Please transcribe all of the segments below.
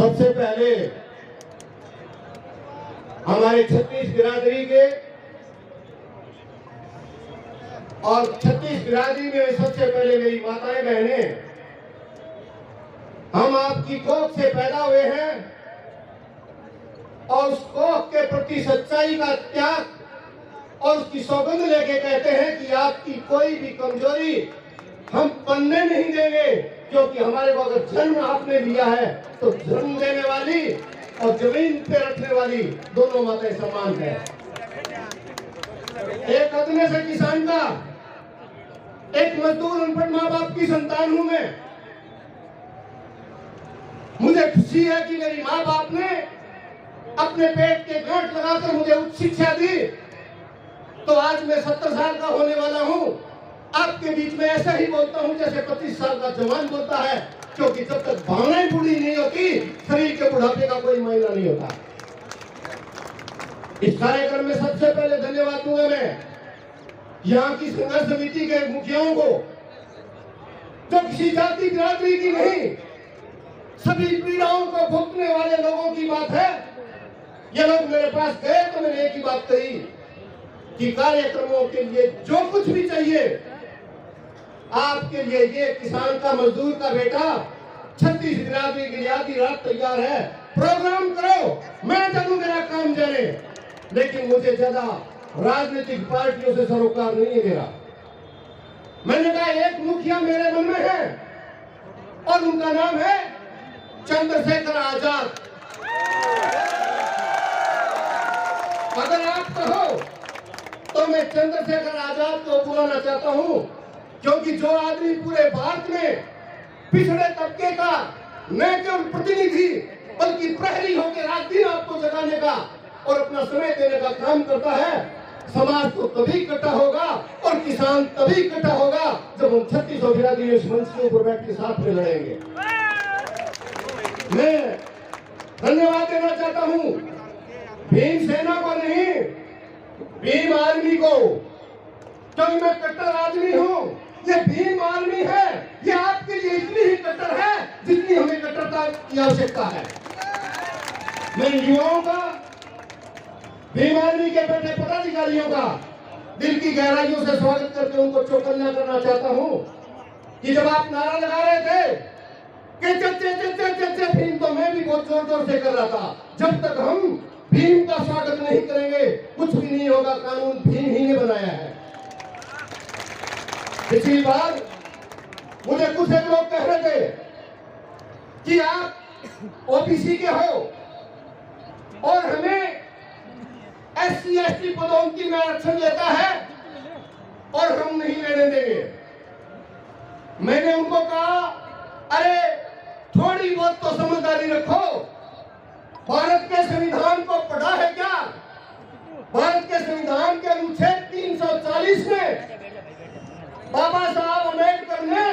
सबसे पहले हमारे छत्तीस बिरादरी के और छत्तीस बिरादरी में सबसे पहले मेरी माताएं बहनें, हम आपकी कोख से पैदा हुए हैं और उस कोख के प्रति सच्चाई का त्याग और उसकी सौगंध लेके कहते हैं कि आपकी कोई भी कमजोरी हम पन्ने नहीं देंगे, क्योंकि हमारे को अगर जन्म आपने लिया है तो जन्म देने वाली और जमीन पे रखने वाली दोनों माताएं समान है। एक अदने से किसान का, एक मजदूर अनपढ़ माँ बाप की संतान हूं मैं। मुझे खुशी है कि मेरी माँ बाप ने अपने पेट के गांठ लगाकर मुझे उच्च शिक्षा दी, तो आज मैं 70 साल का होने वाला हूं। आपके बीच में ऐसा ही बोलता हूं जैसे 25 साल का जवान बोलता है, क्योंकि जब तक भावनाएं पूरी नहीं होती शरीर के बुढ़ापे का कोई मायना नहीं होता। इस कार्यक्रम में सबसे पहले धन्यवाद दूंगा मैं यहाँ की संघर्ष समिति के मुखियाओं को, जो किसी जाति बिरादरी की नहीं, सभी पीड़ाओं को भुगतने वाले लोगों की बात है। ये लोग मेरे पास गए तो मैंने एक ही बात कही कि कार्यक्रमों के लिए जो कुछ भी चाहिए आपके लिए, ये किसान का, मजदूर का बेटा छत्तीस बिरादरी के लिए आधी रात तैयार है। प्रोग्राम करो, मैं जानू मेरा काम जाने, लेकिन मुझे ज्यादा राजनीतिक पार्टियों से सरोकार नहीं है मेरा। मैंने कहा एक मुखिया मेरे मन में है और उनका नाम है चंद्रशेखर आजाद। अगर आप कहो तो मैं चंद्रशेखर आजाद को बुलाना चाहता हूं, क्योंकि जो आदमी पूरे भारत में पिछड़े तबके का न केवल प्रतिनिधि बल्कि प्रहरी होकर रात दिन आपको जगाने का और अपना समय देने का काम करता है, समाज तो तभी इकट्ठा होगा और किसान तभी इकट्ठा होगा जब हम 3600 बिरादरी इस मंच के ऊपर बैठ के साथ में लड़ेंगे। मैं धन्यवाद देना चाहता हूं भीम सेना को नहीं, भीम आर्मी को, क्योंकि मैं कट्टर आदमी हूं। ये भीम आर्मी है, ये आपके लिए इतनी ही कट्टर है जितनी हमें कट्टरता की आवश्यकता है। मैं युवाओं का, भीम आर्मी के बैठे पदाधिकारियों का दिल की गहराइयों से स्वागत करके उनको चौकन्ना करना चाहता हूं कि जब आप नारा लगा रहे थे कि जय भीम, तो मैं भी बहुत जोर जोर से कर रहा था। जब तक हम भीम का स्वागत नहीं करेंगे कुछ भी नहीं होगा। कानून भीम ही ने बनाया है। पिछली बार मुझे कुछ एक लोग कह रहे थे कि आप ओबीसी के हो और हमें SC ST पदोन्नति में आरक्षण लेता है और हम नहीं लेने देंगे। मैंने उनको कहा, अरे थोड़ी बहुत तो समझदारी रखो। भारत के संविधान को पढ़ा है क्या? भारत के संविधान के अनुच्छेद 340 में बाबा साहब अम्बेडकर ने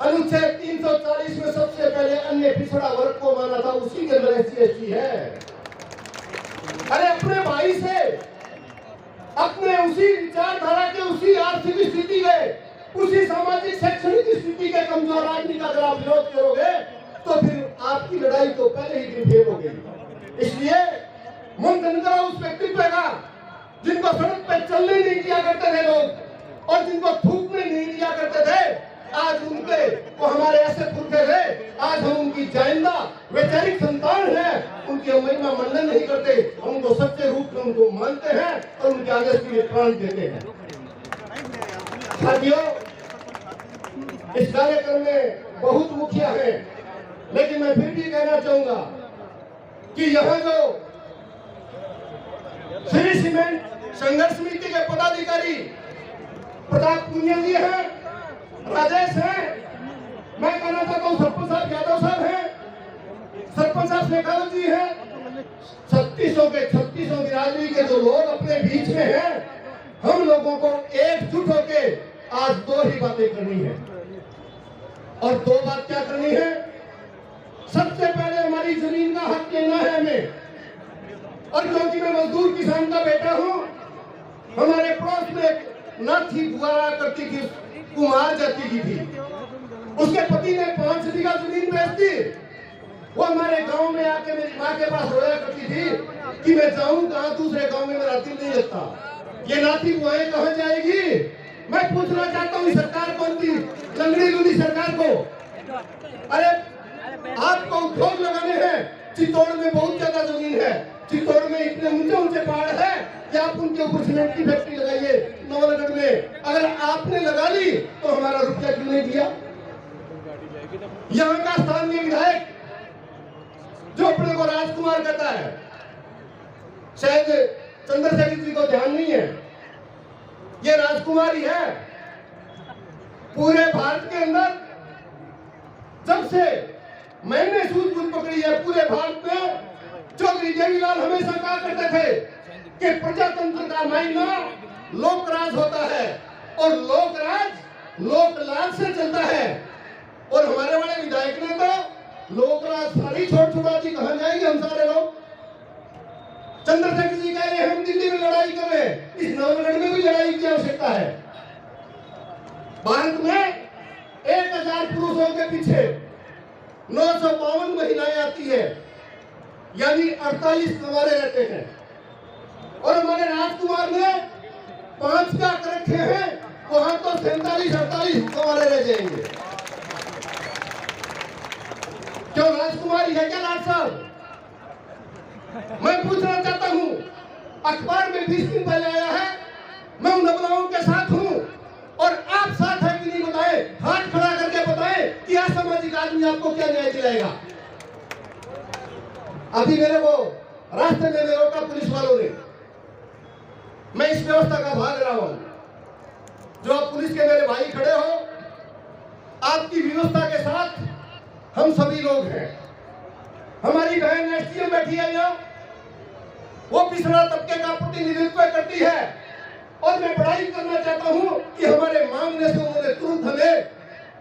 अनुच्छेद 340 में सबसे पहले अन्य पिछड़ा वर्ग को माना था, उसी के अंदर SC ST है। अरे अपने भाई से, अपने उसी विचारधारा के, उसी आर्थिक स्थिति के, उसी सामाजिक शैक्षणिक स्थिति के कमजोर आदमी का अगर आप विरोध करोगे तो फिर आपकी लड़ाई तो पहले ही दिन फेल हो गई। इसलिए मंथन करो उस व्यक्तित्व का जिनको सड़क पे चलने नहीं दिया करते थे लोग और जिनको थूकने नहीं दिया करते थे। आज उनके वो हमारे ऐसे पुरखे थे, आज हम उनकी जाइंदा वैचारिक संतान है, उनकी हम महिमा मंडन नहीं करते, हम उनको सच्चे रूप में उनको मानते हैं और उनके आदेश के लिए प्राण देते हैं। साथियों, इस कार्यक्रम में बहुत मुखिया हैं, लेकिन मैं फिर भी कहना चाहूंगा कि यहाँ जो श्री सीमेंट संघर्ष समिति के पदाधिकारी प्रताप पुनिया जी हैं, राजेश हैं, मैं कहना चाहता हूँ सरपंच साहब यादव साहब हैं, सरपंच साहब शेखावत जी हैं, 3600 बिरादरी के जो लोग अपने बीच में हैं, हम लोगों को एकजुट होके आज दो ही बातें करनी है। और दो बात क्या करनी है? सबसे पहले हमारी जमीन का हक लेना है हमें, और क्योंकि मैं मजदूर किसान का बेटा हूं, हमारे पड़ोस में एक नाथी बुआ करती थी, कुमार जाति की थी, उसके पति ने 5 बीघा जमीन बेच दी वो हमारे गांव में आके मेरी माँ के पास रोया करती थी कि मैं जाऊं कहां, दूसरे गांव में मेरा दिल नहीं लगता। ये नाती बुआएं कहां जाएगी? मैं पूछना चाहता हूँ सरकार कौन सी लंगड़ी लूली सरकार को, अरे आपको उद्योग लगाने हैं। चित्तौड़ में बहुत ज्यादा जमीन है, चित्तौड़ में इतने ऊंचे ऊंचे पहाड़ है कि आप उनके ऊपर सीमेंट की फैक्ट्री लगाइए नवलगढ़ में। अगर आपने लगा ली तो हमारा रुपया क्यों नहीं दिया? यहाँ का स्थानीय विधायक जो अपने को राजकुमार कहता है, शायद चंद्रशेखर जी को ध्यान नहीं है, ये राजकुमारी है। पूरे भारत के अंदर जब से मैंने सूझबूझ पकड़ी है, पूरे भारत में चौधरी देवीलाल हमेशा कहा करते थे कि प्रजातंत्र का मायना लोकराज होता है और लोकराज लोकलाज से चलता है। और हमारे वाले विधायक ने तो लोकराज सारी छोड़ छुड़ा दी, कहां जाएंगे हम सारे लोग? चंद्रशेखर जी कह रहे हैं हम दिल्ली में लड़ाई कर रहे हैं, इस नवलगढ़ में भी लड़ाई की आवश्यकता है। भारत में 1000 पुरुषों के पीछे 952 महिलाएं आती है, यानी 48 कंवारे रहते हैं। और हमारे राजकुमार ने 5 का कर रखे हैं, वहां तो 47-48 कंवारे रह जाएंगे। क्यों राजकुमारी है क्या राज साहब? मैं पूछना चाहता हूं, अखबार में 20 दिन पहले आया है, मैं उन अबलाओं के साथ हूं और आप साथ है कि नहीं बताए, हाथ खड़ा करके बताए कि असामाजिक आदमी आपको क्या न्याय दिलाएगा। अभी मेरे को रास्ते में रोका पुलिस वालों ने, मैं इस व्यवस्था का भाग रहा हूं। जो आप पुलिस के मेरे भाई खड़े हो, आपकी व्यवस्था के साथ हम सभी लोग हैं। हमारी बहन एसडीएम बैठी है यहाँ, वो पिछड़ा तबके का प्रतिनिधित्व करती है और मैं बड़ाई करना चाहता हूं कि हमारे मांगने से उन्होंने तुरंत हमें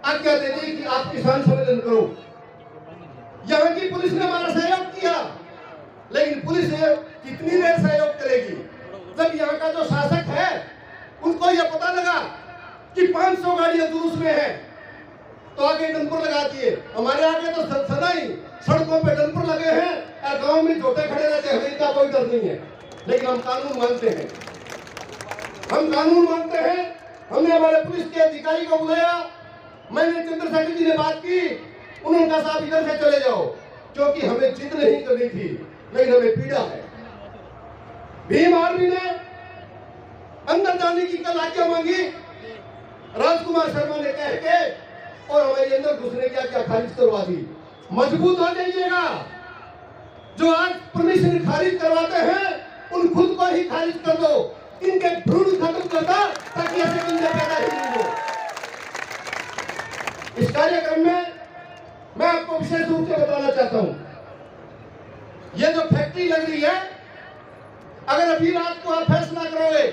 आज्ञा दे दी कि आप किसान सम्मेलन करो। यहाँ की पुलिस ने हमारा सहयोग किया, लेकिन पुलिस कितनी देर सहयोग करेगी जब यहाँ का जो शासक है उनको यह पता लगा कि 500 गाड़ियां जुलूस में है तो आगे डंपर लगा दिए। हमारे आगे तो सदा ही सड़कों पे डंपर लगे हैं और गांव में छोटे खड़े रहते हैं, हमें इनका कोई डर नहीं है। लेकिन हम कानून मानते हैं, हम कानून मानते हैं। हमने हमारे पुलिस के अधिकारी को बुलाया, मैंने चंद्रशेखर जी ने बात की, उन्होंने कहा साहब इधर से चले जाओ, क्योंकि हमें जिद नहीं करनी थी, लेकिन हमें पीड़ा है। भीम आर्मी ने अंदर जाने की कल आज्ञा मांगी, राजकुमार शर्मा ने कह के और हमारे अंदर घुसने की आज्ञा खारिज करवा दी। मजबूत हो जाइएगा, जो आज परमिशन खारिज करवाते हैं उन खुद को ही खारिज कर दो, इनके भ्रूण खत्म कर दो ताकि ऐसे बंदे पैदा ही नहीं हो। इस कार्यक्रम में मैं आपको विशेष रूप से बताना चाहता हूं, ये जो फैक्ट्री लग रही है, अगर अभी रात को आप फैसला करोगे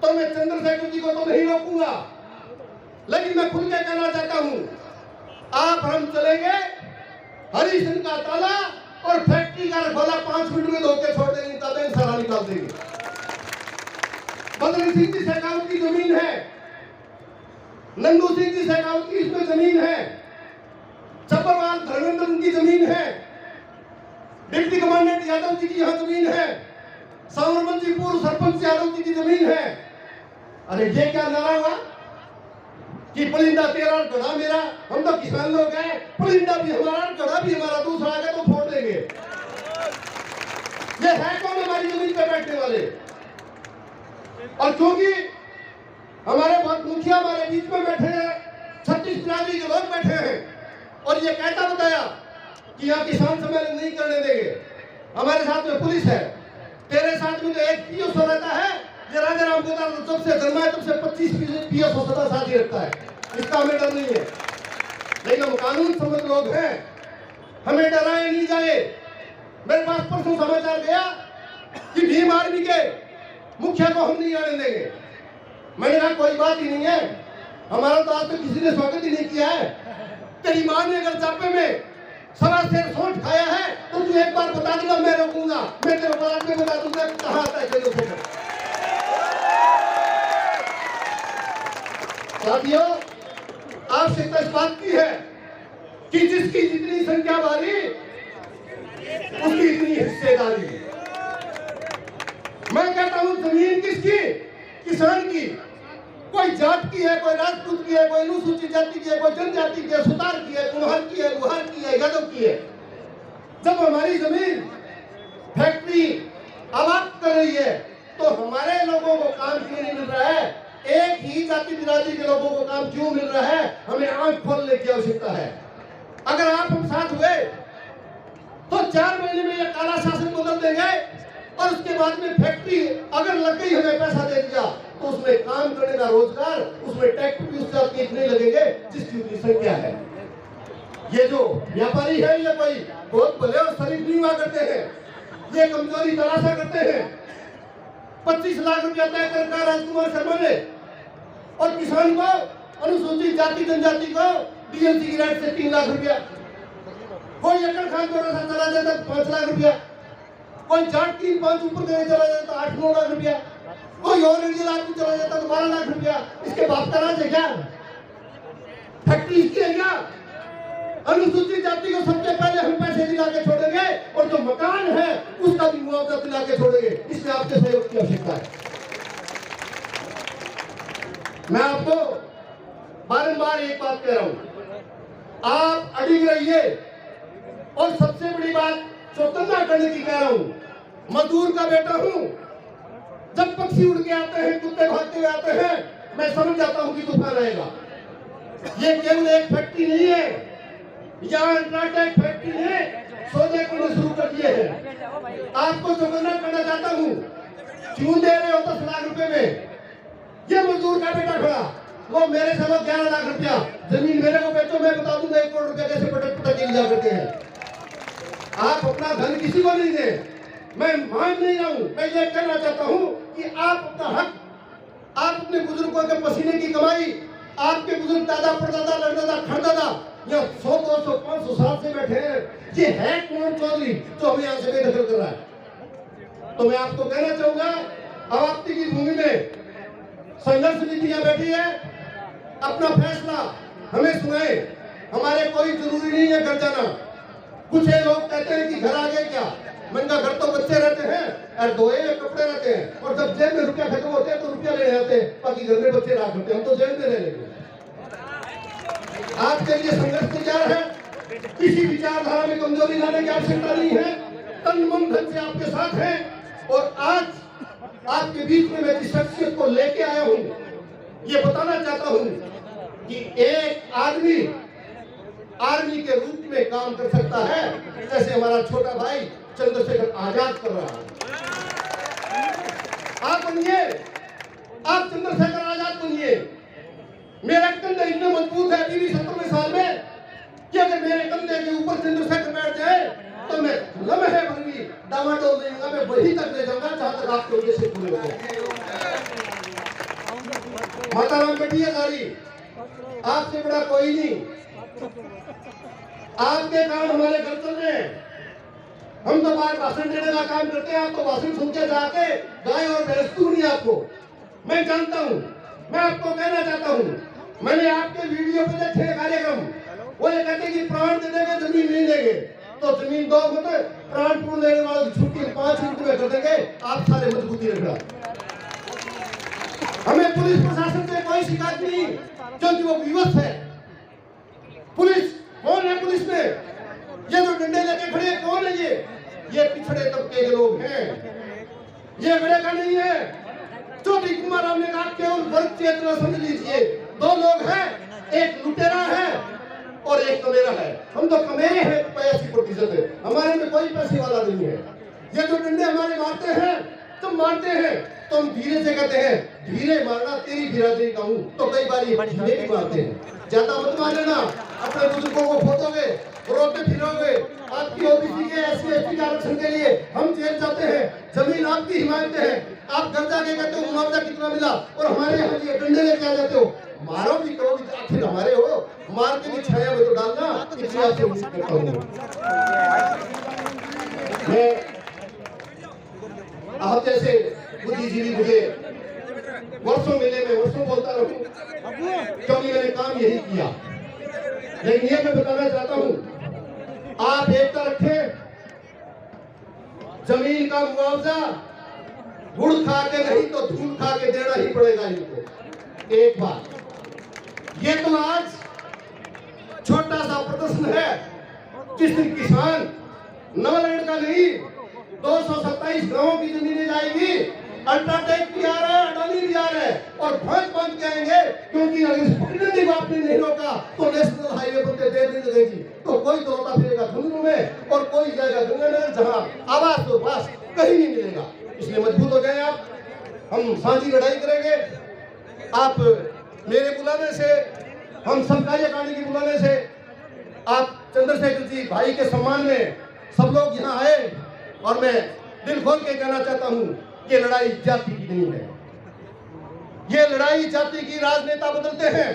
तो मैं चंद्रशेखर जी को तो नहीं रोकूंगा, लेकिन मैं खुल के कहना चाहता हूं, आप हम चलेंगे हरी सिंह का ताला और फैक्ट्री का रखवाला 5 मिनट में धोके छोड़ देंगे, तब सारा निकाल देंगे। बदरी सिंह जी शेखावत की जमीन है, नंदू सिंह जी शेखावत की इसमें जमीन है, चब्बरवाल धर्मेंद्र की जमीन है, डिप्टी कमांडेंट यादव जी की यहाँ जमीन है, सावरमन जी पूर्व सरपंच यादव जी की जमीन है। अरे ये क्या नारा हुआ कि पुलिंदा तेरा गधा मेरा, हम तो किसान लोग हैं, पुलिंदा भी हमारा गधा भी हमारा, दूसरा आ गया तो फोड़ देंगे। ये है कौन हमारी जमीन पे बैठने वाले? और क्योंकि हमारे बहुत मुखिया हमारे बीच में बैठे हैं, 36 बिरादरी के लोग बैठे हैं और ये कहता बताया कि यहाँ किसान सम्मेलन नहीं करने देंगे। हमारे साथ में पुलिस है, तेरे साथ में जो एक पीओ रहता है, ये राजा राम गोपाल जब से जन्मा है तब से 25 पीओ सदा साथ ही रखता है, इसका हमें डर नहीं है। लेकिन हम कानून समझ लोग हैं, हमें डराए नहीं जाए। मेरे पास परसों समाचार गया कि भीम आर्मी के मुखिया को हम नहीं आने देंगे। मैंने कहा कोई बात ही नहीं है, हमारा तो आज तक किसी ने स्वागत ही नहीं किया है। तेरी मां ने अगर चापे में सवा शेर सोंठ खाया है तो तू एक बार बता देगा, मैं रोकूंगा, मैं तेरे बात में बता दूंगा कहां आता है चंद्रशेखर। साथियों, आवश्यकता इस बात की है कि जिसकी जितनी संख्या भारी उसकी इतनी हिस्सेदारी। मैं कहता हूं जमीन किसकी? किसान की। कोई जाट की है, कोई राजपूत की है, कोई अनुसूचित जाति की है, कोई जनजाति की है, सुतार की है, कुम्हार की है, गुहार की है, यादव की है। जब हमारी जमीन फैक्ट्री आबाद कर रही है तो हमारे लोगों को काम क्यों नहीं मिल रहा है? एक ही जाति बिरादरी के लोगों को काम क्यों मिल रहा है? हमें आंख खोलने की आवश्यकता है। अगर आप हम साथ हुए तो 4 महीने में ये काला शासन बदल देंगे और उसके बाद में फैक्ट्री अगर लग गई, हमें पैसा दे दिया तो उसमें काम करने का रोजगार, उसमें टैक्स भी उस जात के इतने लगेंगे जिसकी उतनी संख्या है। ये जो व्यापारी है ये कोई बहुत भले और शरीफ नहीं हुआ करते हैं, ये कमजोरी तलाशा करते हैं। 25 लाख रुपया तय कर राजकुमार शर्मा ने और किसान को, अनुसूचित जाति जनजाति को डीएलसी की रेट से 3 लाख रुपया, कोई एकड़ खान चौरा सा चला जाता 5 लाख रुपया, कोई जाट 3-5 ऊपर देने चला जाता 8-9 लाख रुपया, कोई और रीजनल आदमी चला जाता तो 12 लाख रुपया। इसके बाप का राज है क्या? फैक्ट्री इसकी है क्या? अनुसूचित जाति को सबसे पहले हम पैसे दिला के छोड़ेंगे और जो मकान है उसका भी मुआवजा दिला के छोड़ेंगे। इसमें आपके सहयोग की आवश्यकता है। मैं आपको बारंबार एक बात कह रहा हूं, आप अड़िग रहिए। और सबसे बड़ी बात चौकन्ना करने की कह रहा हूं, मजदूर का बेटा हूं। जब पक्षी उड़ के आते हैं, कुत्ते भागते हुए आते हैं, मैं समझ जाता हूं कि तूफान आएगा। ये केवल एक फैक्ट्री नहीं है, यहाँ अल्ट्राटेक फैक्ट्री ने सोने को शुरू कर दिए हैं। आपको चौकन्ना करना चाहता हूँ, क्यों दे रहे हो 10 लाख रुपए में? ये मजदूर का बेटा खड़ा, वो मेरे से 11 लाख रुपया जमीन मेरे को बेचो, मैं बता दूंगा 1 करोड़ रुपया कैसे पटक पटक के लिया करते हैं। आप अपना धन किसी को नहीं दे, मैं मान नहीं रहा हूँ। मैं ये कहना चाहता हूँ कि आप अपना हक, आप अपने बुजुर्गों के पसीने की कमाई, आपके बुजुर्ग दादा परदादा लड़दादा खड़दादा या 100-200-500 साल से बैठे हैं, ये है कौन चौधरी जो हमें यहाँ से बेदखल कर रहा है? तो मैं आपको कहना चाहूंगा, आबादी की भूमि में संघर्ष समिति यहाँ बैठी है, अपना फैसला हमें सुनाए। हमारे कोई जरूरी नहीं है घर जाना। कुछ लोग कहते हैं कि घर आ गए क्या? महंगा घर तो बच्चे रहते हैं और दोए में कपड़े रहते हैं, और जब जेब में रुपया खत्म होते हैं तो रुपया लेने आते हैं, बाकी घर में बच्चे रहा करते हैं। हम तो जेब में रह लेंगे। आपके लिए संघर्ष तैयार है, किसी विचारधारा में कमजोरी लाने की आवश्यकता नहीं है, तन मन धन से आपके साथ हैं। और आज आपके बीच में मैं जिस शख्सियत को लेके आया हूं, ये बताना चाहता हूं कि एक आदमी आर्मी के रूप में काम कर सकता है, जैसे हमारा छोटा भाई चंद्रशेखर आजाद कर रहा है। आप बनिए, आप चंद्रशेखर आजाद बनिए। मेरा कंधे इतने मजबूत है 20-17वें साल में कि अगर मेरे कंधे के ऊपर चंद्रशेखर बैठ जाए तो मैं लम्हे भर भी डामाडोल नहीं होगा, मैं वहीं तक ले जाऊंगा जहां तक आपके उद्देश्य पूरे होंगे। माता राम बैठी है सारी, आपसे बड़ा कोई नहीं। आपके काम हमारे घर चल रहे हैं। हम तो बाहर भाषण देने का काम करते हैं, आप तो भाषण सुन के जाके गाय और भैंस नहीं। आपको मैं जानता हूं। मैं आपको कहना चाहता हूं, मैंने आपके वीडियो पे देखे कार्यक्रम, वो ये कहते कि प्राण दे देंगे जमीन नहीं देंगे, तो जमीन दो मत, प्राण पूर्ण लेने वालों की छुट्टी 5 मिनट में कर देंगे। आप सारे मजबूती रखना। हमें पुलिस प्रशासन से कोई शिकायत नहीं, क्योंकि वो विवश है। पुलिस कौन है? पुलिस में ये जो डंडे लेके खड़े हैं कौन है? ये पिछड़े तबके के लोग हैं, ये बड़े का नहीं है। चौधरी कुमार राम ने कहा केवल वर्ग चेतना समझ लीजिए, 2 लोग हैं, एक लुटेरा है और एक कमेरा है। हम तो कमेरे हैं 85% है, हमारे में कोई पैसे वाला नहीं है। ये जो डंडे हमारे मारते हैं, तुम मारते हैं तो हम धीरे से कहते हैं धीरे मारना, तेरी बिरादरी का हूं, तो कई बार ये धीरे भी मारते हैं। ज्यादा मत मार लेना, अपने बुजुर्गों को फोटोगे, रोते फिरोगे। आपकी ओबीसी के SC/ST के आरक्षण के लिए हम जेल जाते हैं, जमीन आपकी हिमायत है। आप घर जाके कहते हो मुआवजा कितना मिला, और हमारे यहाँ ये डंडे लेके आ जाते हो। मारो भी करोगे, आखिर हमारे हो, मार के भी छाया में तो डालना। इसलिए आपसे उम्मीद करता हूँ मैं, आप जैसे बुद्धिजीवी मुझे वर्षों मिले, मैं वर्षों बोलता रहूं, क्योंकि मैंने काम यही किया। लेकिन ये मैं बताना चाहता हूं, आप एकता रखें, जमीन का मुआवजा गुड़ खा के नहीं तो धूल खा के देना ही पड़ेगा इनको। एक बात, ये तो आज छोटा सा प्रदर्शन है। जिस दिन किसान नवलैंड का नहीं 227 गांवों की जमीनें जाएगी, अल्ट्राटेक भी आ रहा है, अडानी भी आ रहा है, और भांज के आएंगे, क्योंकि अगर इस पकड़ने आपने नहीं रोका तो नेशनल हाईवे पर देर नहीं लगेगी, तो कोई तो रोता फिरेगा झुंझुनू में और कोई जाएगा गंगानगर, जहां आवाज तो बस कहीं नहीं मिलेगा। इसलिए मजबूत हो जाए आप, हम साझी लड़ाई करेंगे। आप मेरे बुलाने से, हम सब कार्यकारिणी के बुलाने से, आप चंद्रशेखर जी भाई के सम्मान में सब लोग यहाँ आए, और मैं दिल खोल के कहना चाहता हूँ, ये लड़ाई जाति की नहीं है, ये लड़ाई जाति की। राजनेता बदलते हैं।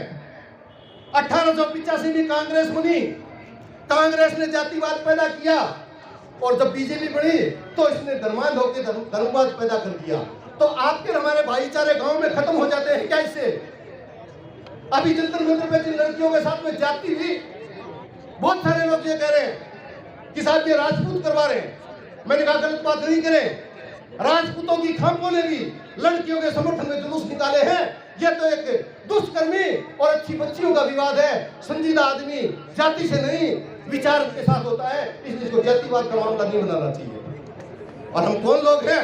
1885 में कांग्रेस बनी, कांग्रेस ने जातिवाद पैदा किया, और जब बीजेपी बनी तो इसने धर्मांध होकर धर्मवाद पैदा कर दिया। तो आपके हमारे भाईचारे गांव में खत्म हो जाते हैं क्या इससे? अभी जंतर मंतर पे जिन लड़कियों के साथ में जाति हुई, बहुत सारे लोग ये कह रहे हैं कि साहब ये राजपूत करवा रहे हैं। मैंने कहा गलत बात नहीं करें। राजपूतों की खामों ने भी लड़कियों के समर्थन में जुलूस निकाले हैं। यह तो एक दुष्कर्मी और अच्छी बच्चियों का विवाद है। संजीदा आदमी जाति से नहीं विचार के साथ होता है, इसलिए इसको जातिवाद का मामला नहीं बनाना चाहिए। और हम कौन लोग हैं?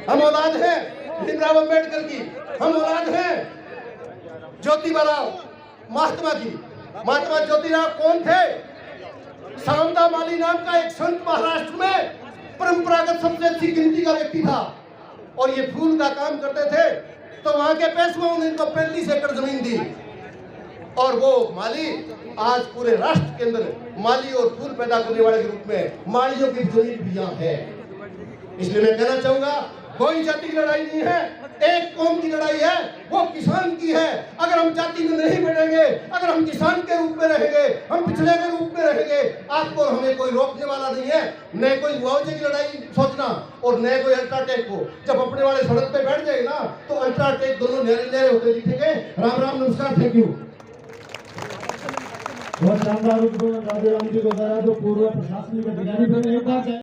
हम औलाद हैं भीमराव अंबेडकर की, हम औलाद हैं ज्योतिबा महात्मा की। महात्मा ज्योतिराव कौन थे? सामदा माली नाम का एक संत महाराष्ट्र में परंपरागत सबसे अच्छी गिनती का व्यक्ति था, और ये फूल का काम करते थे। तो वहां के पेशवाओं ने इनको 35 एकड़ जमीन दी, और वो माली आज पूरे राष्ट्र के अंदर माली और फूल पैदा करने वाले के रूप में मालियों की जमीन भी यहाँ है। इसलिए मैं कहना चाहूंगा, कोई जाति की लड़ाई नहीं है, एक कौम की लड़ाई है, वो किसान की है। अगर हम जाति में नहीं बढ़ेंगे, अगर हम किसान के रूप में रहेंगे, हम पिछड़े के रूप में रहेंगे, आपको हमें कोई रोकने वाला नहीं है। न कोई मुआवजे की लड़ाई सोचना और न कोई अल्ट्राटेक को। जब अपने वाले सड़क पे बैठ जाएगा ना, तो अल्ट्राटेक दोनों न्यारे होते दिखेंगे। राम राम, नमस्कार, थैंक यू। बहुत शानदार राधे राम जी को बताया, जो पूर्व प्रशासनिक अधिकारी बने।